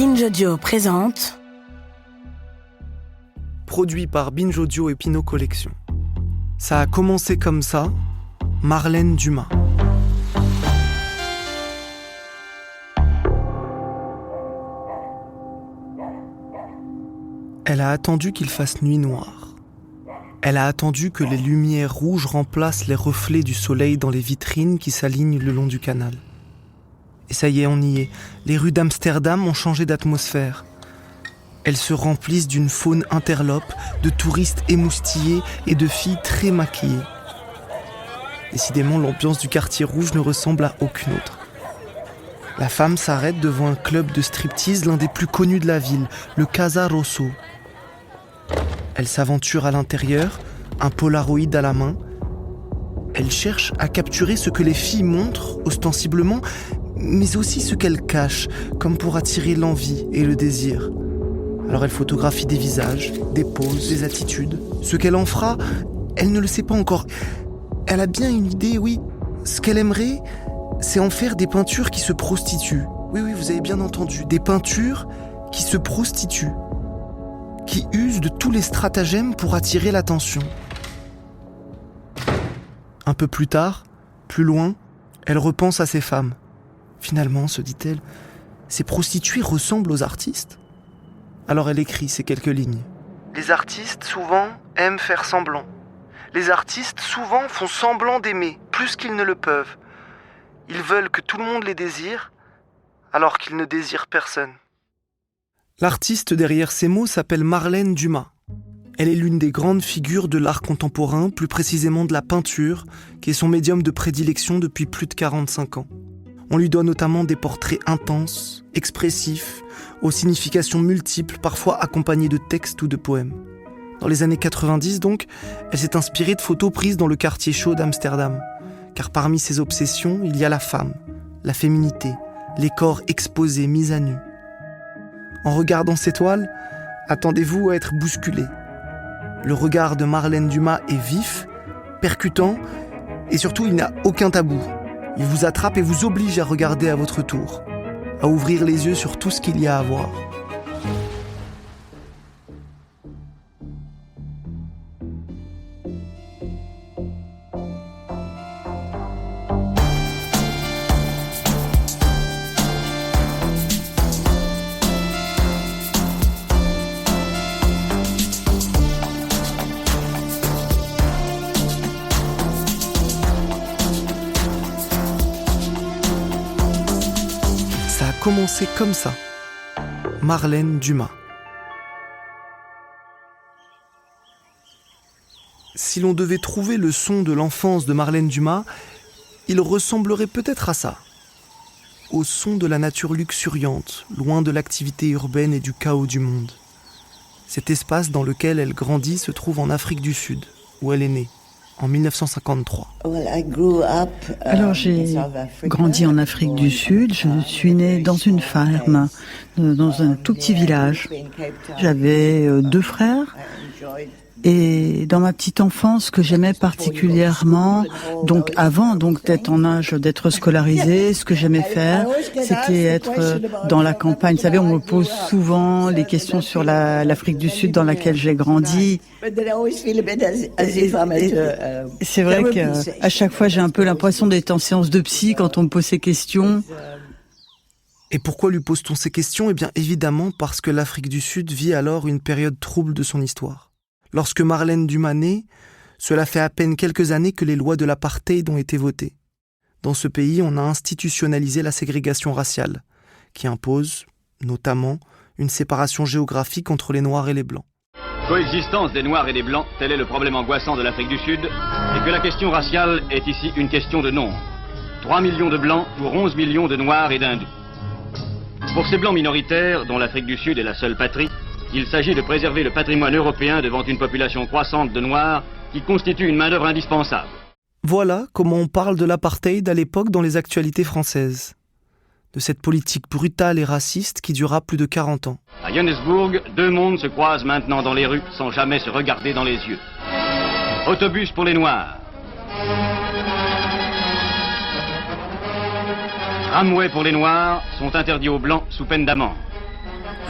Binge Audio présente. Produit par Binge Audio et Pinot Collection. Ça a commencé comme ça, Marlène Dumas. Elle a attendu qu'il fasse nuit noire. Elle a attendu que les lumières rouges remplacent les reflets du soleil dans les vitrines qui s'alignent le long du canal. Et ça y est, on y est. Les rues d'Amsterdam ont changé d'atmosphère. Elles se remplissent d'une faune interlope, de touristes émoustillés et de filles très maquillées. Décidément, l'ambiance du quartier rouge ne ressemble à aucune autre. La femme s'arrête devant un club de striptease, l'un des plus connus de la ville, le Casa Rosso. Elle s'aventure à l'intérieur, un Polaroid à la main. Elle cherche à capturer ce que les filles montrent ostensiblement, mais aussi ce qu'elles cachent, comme pour attirer l'envie et le désir. Alors elle photographie des visages, des poses, des attitudes. Ce qu'elle en fera, elle ne le sait pas encore. Elle a bien une idée, oui. Ce qu'elle aimerait, c'est en faire des peintures qui se prostituent. Oui, vous avez bien entendu. Des peintures qui se prostituent. Qui usent de tous les stratagèmes pour attirer l'attention. Un peu plus tard, plus loin, elle repense à ces femmes. Finalement, se dit-elle, ces prostituées ressemblent aux artistes. Alors elle écrit ces quelques lignes. Les artistes, souvent, aiment faire semblant. Les artistes, souvent, font semblant d'aimer, plus qu'ils ne le peuvent. Ils veulent que tout le monde les désire, alors qu'ils ne désirent personne. L'artiste derrière ces mots s'appelle Marlène Dumas. Elle est l'une des grandes figures de l'art contemporain, plus précisément de la peinture, qui est son médium de prédilection depuis plus de 45 ans. On lui doit notamment des portraits intenses, expressifs, aux significations multiples, parfois accompagnés de textes ou de poèmes. Dans les années 90 donc, elle s'est inspirée de photos prises dans le quartier chaud d'Amsterdam. Car parmi ses obsessions, il y a la femme, la féminité, les corps exposés, mis à nu. En regardant ces toiles, attendez-vous à être bousculé. Le regard de Marlène Dumas est vif, percutant, et surtout il n'a aucun tabou. Il vous attrape et vous oblige à regarder à votre tour, à ouvrir les yeux sur tout ce qu'il y a à voir. Ça a commencé comme ça. Marlène Dumas. Si l'on devait trouver le son de l'enfance de Marlène Dumas, il ressemblerait peut-être à ça. Au son de la nature luxuriante, loin de l'activité urbaine et du chaos du monde. Cet espace dans lequel elle grandit se trouve en Afrique du Sud, où elle est née, en 1953. Alors j'ai grandi en Afrique du Sud, je suis née dans une ferme, dans un tout petit village. J'avais 2 frères et dans ma petite enfance, ce que j'aimais particulièrement, donc avant d'être en âge d'être scolarisée, ce que j'aimais faire, c'était être dans la campagne. Vous savez, on me pose souvent les questions sur l'Afrique du Sud dans laquelle j'ai grandi. C'est vrai qu'à chaque fois, j'ai un peu l'impression d'être en séance de psy quand on me pose ces questions. Et pourquoi lui pose-t-on ces questions ? Eh bien, évidemment, parce que l'Afrique du Sud vit alors une période trouble de son histoire. Lorsque Marlène Dumas naît, cela fait à peine quelques années que les lois de l'apartheid ont été votées. Dans ce pays, on a institutionnalisé la ségrégation raciale, qui impose, notamment, une séparation géographique entre les Noirs et les Blancs. Coexistence des Noirs et des Blancs, tel est le problème angoissant de l'Afrique du Sud, et que la question raciale est ici une question de nombre. 3 millions de Blancs pour 11 millions de Noirs et d'Hindous. Pour ces Blancs minoritaires, dont l'Afrique du Sud est la seule patrie, il s'agit de préserver le patrimoine européen devant une population croissante de Noirs qui constitue une main-d'œuvre indispensable. Voilà comment on parle de l'apartheid à l'époque dans les actualités françaises. De cette politique brutale et raciste qui dura plus de 40 ans. À Johannesburg, 2 mondes se croisent maintenant dans les rues sans jamais se regarder dans les yeux. Autobus pour les Noirs. Tramways pour les Noirs sont interdits aux Blancs sous peine d'amende.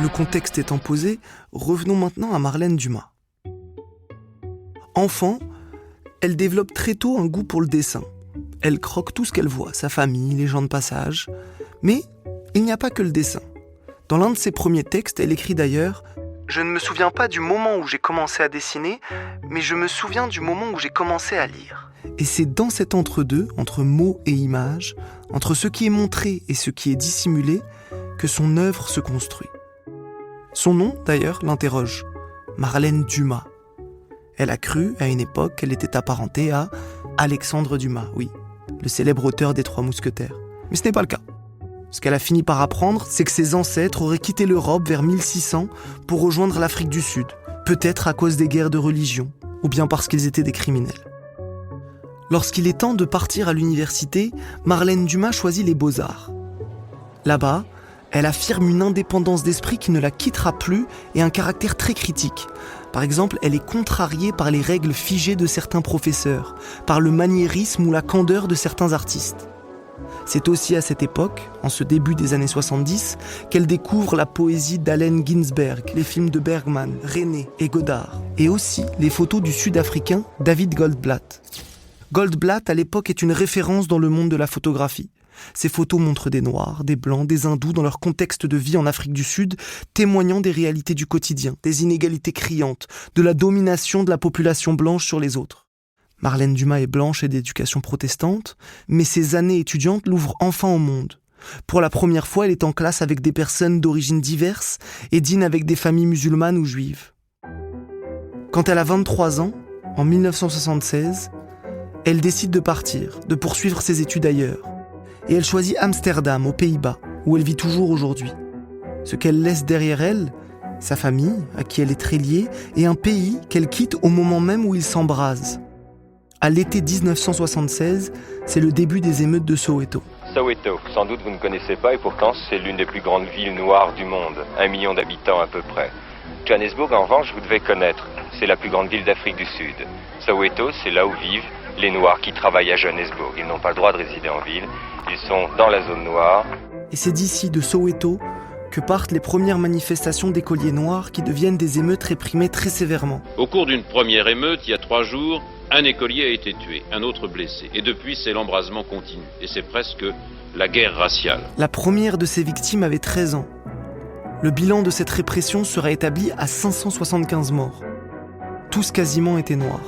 Le contexte étant posé, revenons maintenant à Marlène Dumas. Enfant, elle développe très tôt un goût pour le dessin. Elle croque tout ce qu'elle voit, sa famille, les gens de passage. Mais il n'y a pas que le dessin. Dans l'un de ses premiers textes, elle écrit d'ailleurs « Je ne me souviens pas du moment où j'ai commencé à dessiner, mais je me souviens du moment où j'ai commencé à lire. » Et c'est dans cet entre-deux, entre mots et images, entre ce qui est montré et ce qui est dissimulé, que son œuvre se construit. Son nom, d'ailleurs, l'interroge. Marlène Dumas. Elle a cru, à une époque, qu'elle était apparentée à Alexandre Dumas, oui, le célèbre auteur des Trois Mousquetaires. Mais ce n'est pas le cas. Ce qu'elle a fini par apprendre, c'est que ses ancêtres auraient quitté l'Europe vers 1600 pour rejoindre l'Afrique du Sud, peut-être à cause des guerres de religion, ou bien parce qu'ils étaient des criminels. Lorsqu'il est temps de partir à l'université, Marlène Dumas choisit les Beaux-Arts. Là-bas, elle affirme une indépendance d'esprit qui ne la quittera plus et un caractère très critique. Par exemple, elle est contrariée par les règles figées de certains professeurs, par le maniérisme ou la candeur de certains artistes. C'est aussi à cette époque, en ce début des années 70, qu'elle découvre la poésie d'Allen Ginsberg, les films de Bergman, René et Godard, et aussi les photos du Sud-Africain David Goldblatt. Goldblatt, à l'époque, est une référence dans le monde de la photographie. Ces photos montrent des Noirs, des Blancs, des Hindous dans leur contexte de vie en Afrique du Sud, témoignant des réalités du quotidien, des inégalités criantes, de la domination de la population blanche sur les autres. Marlène Dumas est blanche et d'éducation protestante, mais ses années étudiantes l'ouvrent enfin au monde. Pour la première fois, elle est en classe avec des personnes d'origines diverses et dîne avec des familles musulmanes ou juives. Quand elle a 23 ans, en 1976, elle décide de partir, de poursuivre ses études ailleurs. Et elle choisit Amsterdam, aux Pays-Bas, où elle vit toujours aujourd'hui. Ce qu'elle laisse derrière elle, sa famille, à qui elle est très liée, et un pays qu'elle quitte au moment même où il s'embrase. À l'été 1976, c'est le début des émeutes de Soweto. Soweto, sans doute vous ne connaissez pas, et pourtant c'est l'une des plus grandes villes noires du monde, 1 million d'habitants à peu près. Johannesburg, en revanche, vous devez connaître, c'est la plus grande ville d'Afrique du Sud. Soweto, c'est là où vivent les Noirs qui travaillent à Johannesburg. Ils n'ont pas le droit de résider en ville, ils sont dans la zone noire. Et c'est d'ici, de Soweto, que partent les premières manifestations d'écoliers noirs qui deviennent des émeutes réprimées très sévèrement. Au cours d'une première émeute, il y a 3 jours, un écolier a été tué, un autre blessé. Et depuis, c'est l'embrasement continu. Et c'est presque la guerre raciale. La première de ces victimes avait 13 ans. Le bilan de cette répression sera établi à 575 morts. Tous quasiment étaient noirs.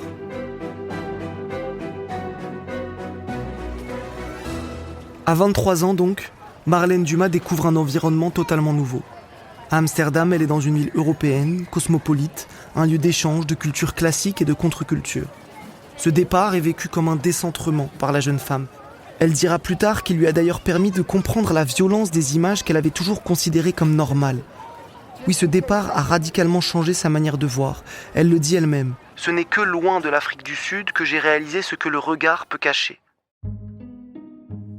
À 23 ans donc, Marlène Dumas découvre un environnement totalement nouveau. À Amsterdam, elle est dans une ville européenne, cosmopolite, un lieu d'échange de culture classique et de contre-culture. Ce départ est vécu comme un décentrement par la jeune femme. Elle dira plus tard qu'il lui a d'ailleurs permis de comprendre la violence des images qu'elle avait toujours considérées comme normales. Oui, ce départ a radicalement changé sa manière de voir. Elle le dit elle-même. « Ce n'est que loin de l'Afrique du Sud que j'ai réalisé ce que le regard peut cacher. »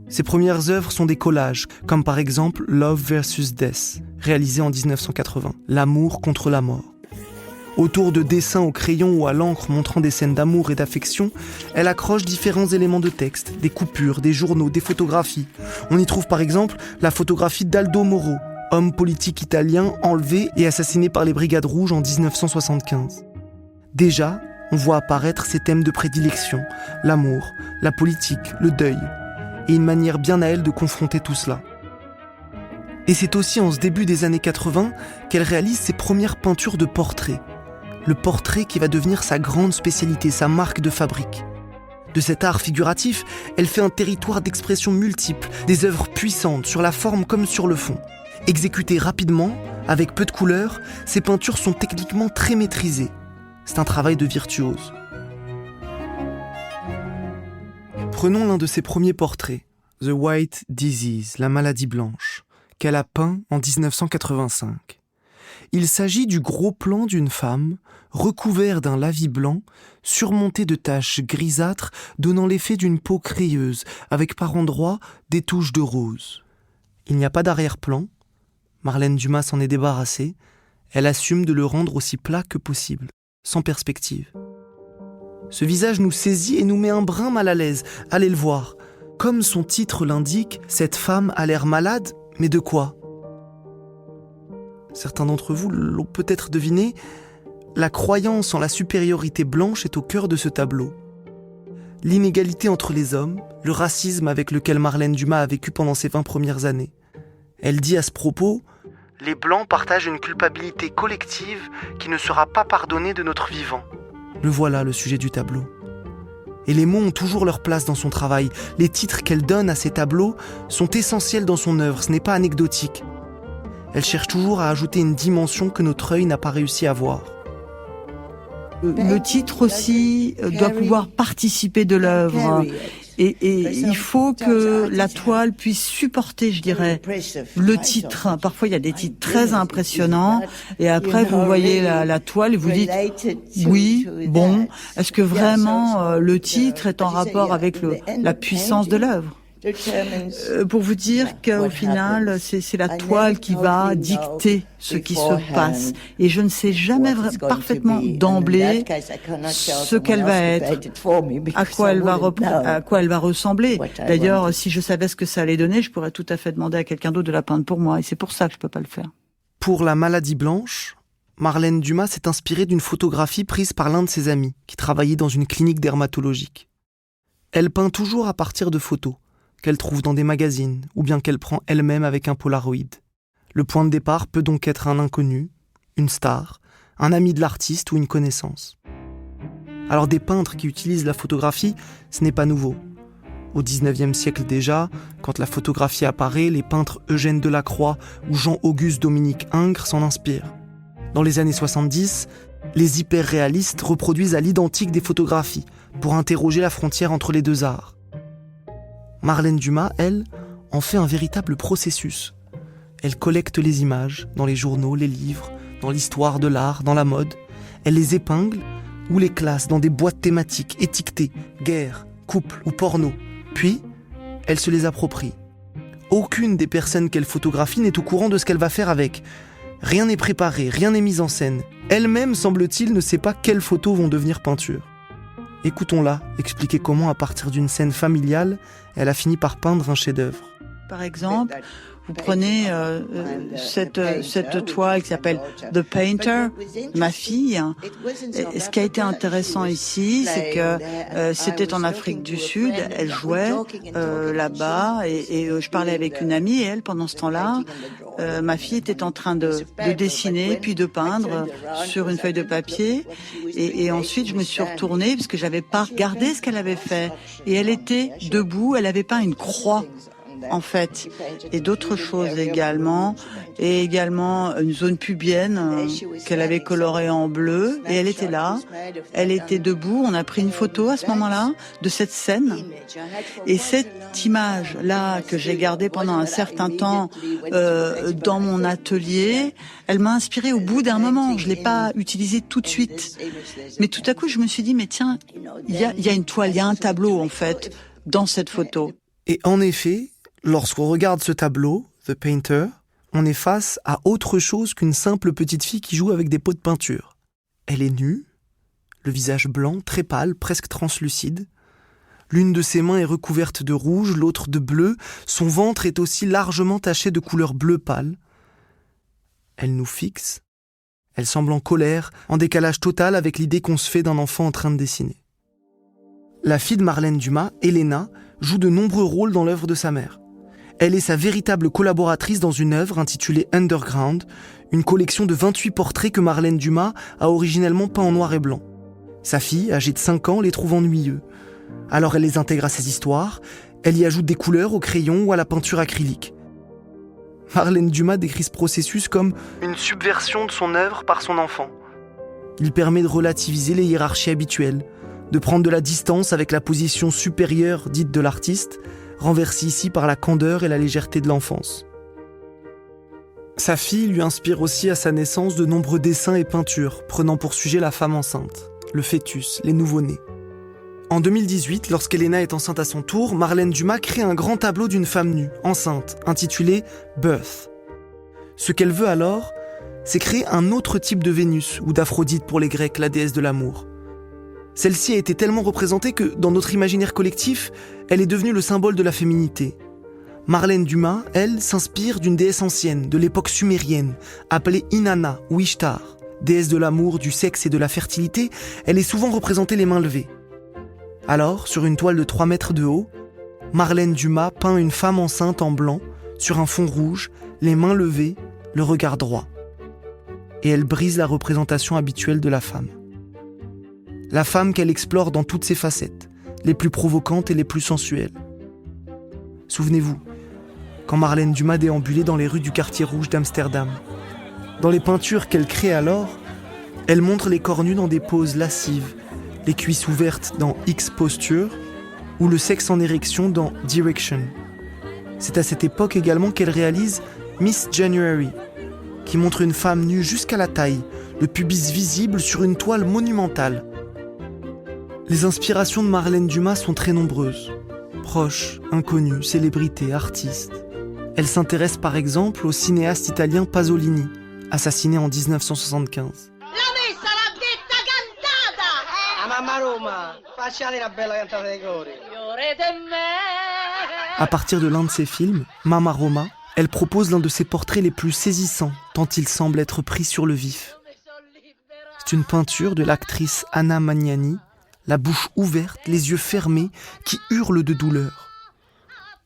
Ses premières œuvres sont des collages, comme par exemple Love vs Death, réalisé en 1980, L'amour contre la mort. Autour de dessins au crayon ou à l'encre montrant des scènes d'amour et d'affection, elle accroche différents éléments de texte, des coupures, des journaux, des photographies. On y trouve par exemple la photographie d'Aldo Moro, homme politique italien enlevé et assassiné par les Brigades Rouges en 1975. Déjà, on voit apparaître ses thèmes de prédilection, l'amour, la politique, le deuil, et une manière bien à elle de confronter tout cela. Et c'est aussi en ce début des années 80 qu'elle réalise ses premières peintures de portraits. Le portrait qui va devenir sa grande spécialité, sa marque de fabrique. De cet art figuratif, elle fait un territoire d'expression multiple, des œuvres puissantes sur la forme comme sur le fond. Exécutées rapidement, avec peu de couleurs, ces peintures sont techniquement très maîtrisées. C'est un travail de virtuose. Prenons l'un de ses premiers portraits, The White Disease, la maladie blanche, qu'elle a peint en 1985. Il s'agit du gros plan d'une femme, recouverte d'un lavis blanc, surmonté de taches grisâtres, donnant l'effet d'une peau crayeuse, avec par endroits des touches de rose. Il n'y a pas d'arrière-plan. Marlène Dumas s'en est débarrassée. Elle assume de le rendre aussi plat que possible, sans perspective. Ce visage nous saisit et nous met un brin mal à l'aise. Allez le voir. Comme son titre l'indique, cette femme a l'air malade, mais de quoi ? certains d'entre vous l'ont peut-être deviné, la croyance en la supériorité blanche est au cœur de ce tableau. L'inégalité entre les hommes, le racisme avec lequel Marlène Dumas a vécu pendant ses 20 premières années. Elle dit à ce propos « Les Blancs partagent une culpabilité collective qui ne sera pas pardonnée de notre vivant. » Le voilà le sujet du tableau. Et les mots ont toujours leur place dans son travail. Les titres qu'elle donne à ces tableaux sont essentiels dans son œuvre, ce n'est pas anecdotique. Elle cherche toujours à ajouter une dimension que notre œil n'a pas réussi à voir. Le titre aussi doit pouvoir participer de l'œuvre. Et il faut que la toile puisse supporter, je dirais, le titre. Parfois, il y a des titres très impressionnants. Et après, vous voyez la toile et vous dites, oui, bon, est-ce que vraiment le titre est en rapport avec la puissance de l'œuvre ? Pour vous dire qu'au final, c'est la toile qui va dicter ce qui se passe. Et je ne sais jamais parfaitement d'emblée ce qu'elle va être, à quoi elle va ressembler. D'ailleurs, si je savais ce que ça allait donner, je pourrais tout à fait demander à quelqu'un d'autre de la peindre pour moi. Et c'est pour ça que je peux pas le faire. Pour La Maladie blanche, Marlène Dumas s'est inspirée d'une photographie prise par l'un de ses amis qui travaillait dans une clinique dermatologique. Elle peint toujours à partir de photos qu'elle trouve dans des magazines ou bien qu'elle prend elle-même avec un Polaroid. Le point de départ peut donc être un inconnu, une star, un ami de l'artiste ou une connaissance. Alors des peintres qui utilisent la photographie, ce n'est pas nouveau. Au XIXe siècle déjà, quand la photographie apparaît, les peintres Eugène Delacroix ou Jean-Auguste Dominique Ingres s'en inspirent. Dans les années 70, les hyper-réalistes reproduisent à l'identique des photographies pour interroger la frontière entre les deux arts. Marlène Dumas, elle, en fait un véritable processus. Elle collecte les images dans les journaux, les livres, dans l'histoire de l'art, dans la mode. Elle les épingle ou les classe dans des boîtes thématiques étiquetées, guerre, couple ou porno. Puis, elle se les approprie. Aucune des personnes qu'elle photographie n'est au courant de ce qu'elle va faire avec. Rien n'est préparé, rien n'est mis en scène. Elle-même, semble-t-il, ne sait pas quelles photos vont devenir peinture. Écoutons-la expliquer comment, à partir d'une scène familiale, elle a fini par peindre un chef-d'œuvre. Par exemple, vous prenez cette toile qui s'appelle The Painter, ma fille. Et ce qui a été intéressant ici, c'est que c'était en Afrique du Sud. Elle jouait là-bas et je parlais avec une amie et elle, pendant ce temps-là, ma fille était en train de dessiner puis de peindre sur une feuille de papier. Et ensuite, je me suis retournée parce que j'avais pas regardé ce qu'elle avait fait. Et elle était debout, elle avait peint une croix, en fait, et d'autres choses également, et également une zone pubienne qu'elle avait colorée en bleu, et elle était là, elle était debout, on a pris une photo à ce moment-là de cette scène, et cette image-là que j'ai gardée pendant un certain temps dans mon atelier, elle m'a inspirée au bout d'un moment, je l'ai pas utilisée tout de suite, mais tout à coup je me suis dit, mais tiens, il y a une toile, il y a un tableau en fait, dans cette photo. Et en effet, lorsqu'on regarde ce tableau, The Painter, on est face à autre chose qu'une simple petite fille qui joue avec des pots de peinture. Elle est nue, le visage blanc, très pâle, presque translucide. L'une de ses mains est recouverte de rouge, l'autre de bleu. Son ventre est aussi largement taché de couleur bleu pâle. Elle nous fixe. Elle semble en colère, en décalage total avec l'idée qu'on se fait d'un enfant en train de dessiner. La fille de Marlène Dumas, Elena, joue de nombreux rôles dans l'œuvre de sa mère. Elle est sa véritable collaboratrice dans une œuvre intitulée Underground, une collection de 28 portraits que Marlène Dumas a originellement peints en noir et blanc. Sa fille, âgée de 5 ans, les trouve ennuyeux. Alors elle les intègre à ses histoires, elle y ajoute des couleurs au crayon ou à la peinture acrylique. Marlène Dumas décrit ce processus comme une subversion de son œuvre par son enfant. Il permet de relativiser les hiérarchies habituelles, de prendre de la distance avec la position supérieure dite de l'artiste, renversée ici par la candeur et la légèreté de l'enfance. Sa fille lui inspire aussi à sa naissance de nombreux dessins et peintures, prenant pour sujet la femme enceinte, le fœtus, les nouveau-nés. En 2018, lorsqu'Elena est enceinte à son tour, Marlène Dumas crée un grand tableau d'une femme nue, enceinte, intitulé « Birth ». Ce qu'elle veut alors, c'est créer un autre type de Vénus, ou d'Aphrodite pour les Grecs, la déesse de l'amour. Celle-ci a été tellement représentée que, dans notre imaginaire collectif, elle est devenue le symbole de la féminité. Marlène Dumas, elle, s'inspire d'une déesse ancienne, de l'époque sumérienne, appelée Inanna ou Ishtar. Déesse de l'amour, du sexe et de la fertilité, elle est souvent représentée les mains levées. Alors, sur une toile de 3 mètres de haut, Marlène Dumas peint une femme enceinte en blanc, sur un fond rouge, les mains levées, le regard droit. Et elle brise la représentation habituelle de la femme. La femme qu'elle explore dans toutes ses facettes, les plus provocantes et les plus sensuelles. Souvenez-vous, quand Marlène Dumas déambulait dans les rues du quartier rouge d'Amsterdam. Dans les peintures qu'elle crée alors, elle montre les corps nus dans des poses lascives, les cuisses ouvertes dans X-Posture ou le sexe en érection dans Direction. C'est à cette époque également qu'elle réalise Miss January, qui montre une femme nue jusqu'à la taille, le pubis visible sur une toile monumentale. Les inspirations de Marlène Dumas sont très nombreuses. Proches, inconnus, célébrités, artistes. Elle s'intéresse par exemple au cinéaste italien Pasolini, assassiné en 1975. À partir de l'un de ses films, Mamma Roma, elle propose l'un de ses portraits les plus saisissants, tant il semble être pris sur le vif. C'est une peinture de l'actrice Anna Magnani, la bouche ouverte, les yeux fermés, qui hurle de douleur.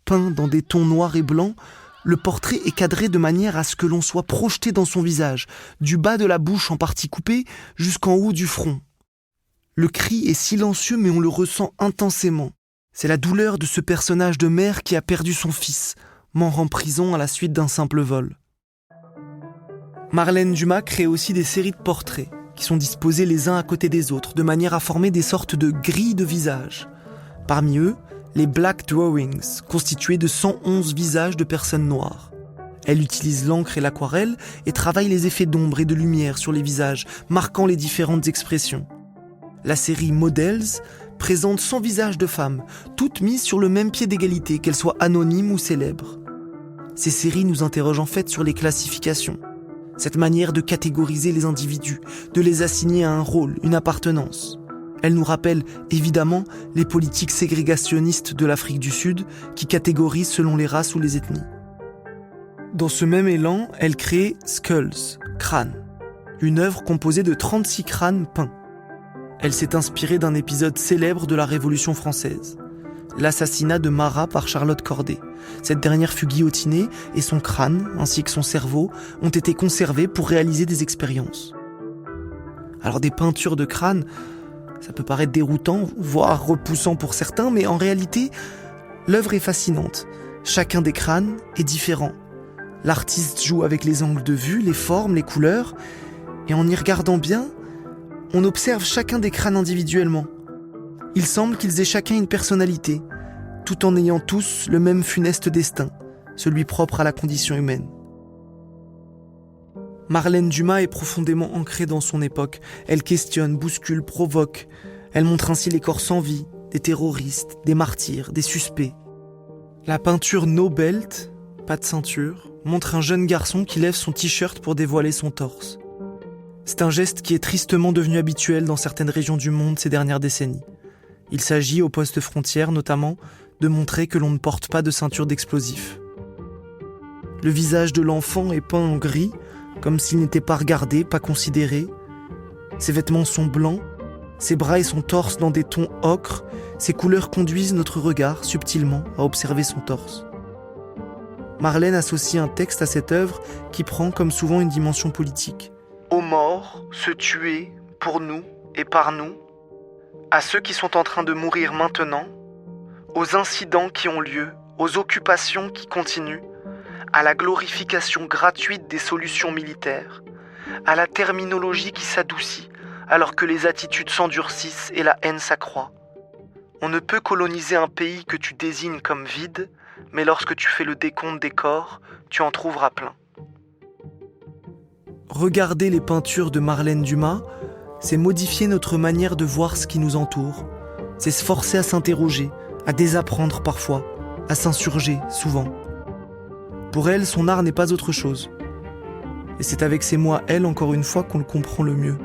Peint dans des tons noirs et blancs, le portrait est cadré de manière à ce que l'on soit projeté dans son visage, du bas de la bouche en partie coupée jusqu'en haut du front. Le cri est silencieux mais on le ressent intensément. C'est la douleur de ce personnage de mère qui a perdu son fils, mort en prison à la suite d'un simple vol. Marlène Dumas crée aussi des séries de portraits qui sont disposés les uns à côté des autres, de manière à former des sortes de grilles de visages. Parmi eux, les Black Drawings, constitués de 111 visages de personnes noires. Elle utilise l'encre et l'aquarelle et travaille les effets d'ombre et de lumière sur les visages, marquant les différentes expressions. La série Models présente 100 visages de femmes, toutes mises sur le même pied d'égalité, qu'elles soient anonymes ou célèbres. Ces séries nous interrogent en fait sur les classifications. Cette manière de catégoriser les individus, de les assigner à un rôle, une appartenance. Elle nous rappelle évidemment les politiques ségrégationnistes de l'Afrique du Sud qui catégorisent selon les races ou les ethnies. Dans ce même élan, elle crée Skulls, crânes, une œuvre composée de 36 crânes peints. Elle s'est inspirée d'un épisode célèbre de la Révolution française, l'assassinat de Marat par Charlotte Corday. Cette dernière fut guillotinée et son crâne, ainsi que son cerveau, ont été conservés pour réaliser des expériences. Alors des peintures de crâne, ça peut paraître déroutant, voire repoussant pour certains, mais en réalité, l'œuvre est fascinante. Chacun des crânes est différent. L'artiste joue avec les angles de vue, les formes, les couleurs, et en y regardant bien, on observe chacun des crânes individuellement. Il semble qu'ils aient chacun une personnalité, tout en ayant tous le même funeste destin, celui propre à la condition humaine. Marlène Dumas est profondément ancrée dans son époque. Elle questionne, bouscule, provoque. Elle montre ainsi les corps sans vie, des terroristes, des martyrs, des suspects. La peinture No Belt, pas de ceinture, montre un jeune garçon qui lève son t-shirt pour dévoiler son torse. C'est un geste qui est tristement devenu habituel dans certaines régions du monde ces dernières décennies. Il s'agit, aux postes frontières notamment, de montrer que l'on ne porte pas de ceinture d'explosifs. Le visage de l'enfant est peint en gris, comme s'il n'était pas regardé, pas considéré. Ses vêtements sont blancs, ses bras et son torse dans des tons ocre, ces couleurs conduisent notre regard subtilement à observer son torse. Marlène associe un texte à cette œuvre qui prend comme souvent une dimension politique. Aux morts, se tuer, pour nous et par nous, à ceux qui sont en train de mourir maintenant, aux incidents qui ont lieu, aux occupations qui continuent, à la glorification gratuite des solutions militaires, à la terminologie qui s'adoucit alors que les attitudes s'endurcissent et la haine s'accroît. On ne peut coloniser un pays que tu désignes comme vide, mais lorsque tu fais le décompte des corps, tu en trouveras plein. Regarder les peintures de Marlène Dumas, c'est modifier notre manière de voir ce qui nous entoure. C'est se forcer à s'interroger, à désapprendre parfois, à s'insurger souvent. Pour elle, son art n'est pas autre chose. Et c'est avec ces mots à elle, encore une fois, qu'on le comprend le mieux.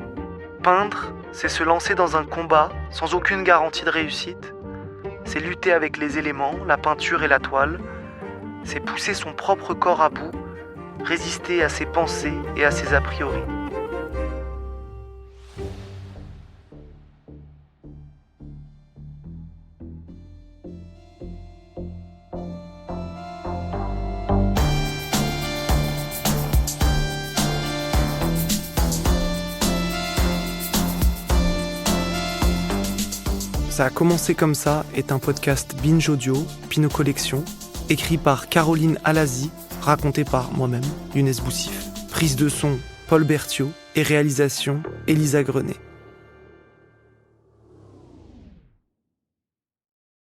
Peindre, c'est se lancer dans un combat sans aucune garantie de réussite. C'est lutter avec les éléments, la peinture et la toile, c'est pousser son propre corps à bout, résister à ses pensées et à ses a priori. Ça a commencé comme ça est un podcast Binge Audio, Pinot Collection, écrit par Caroline Alazi, raconté par moi-même, Younes Boussif. Prise de son, Paul Berthiaud, et réalisation, Elisa Grenet.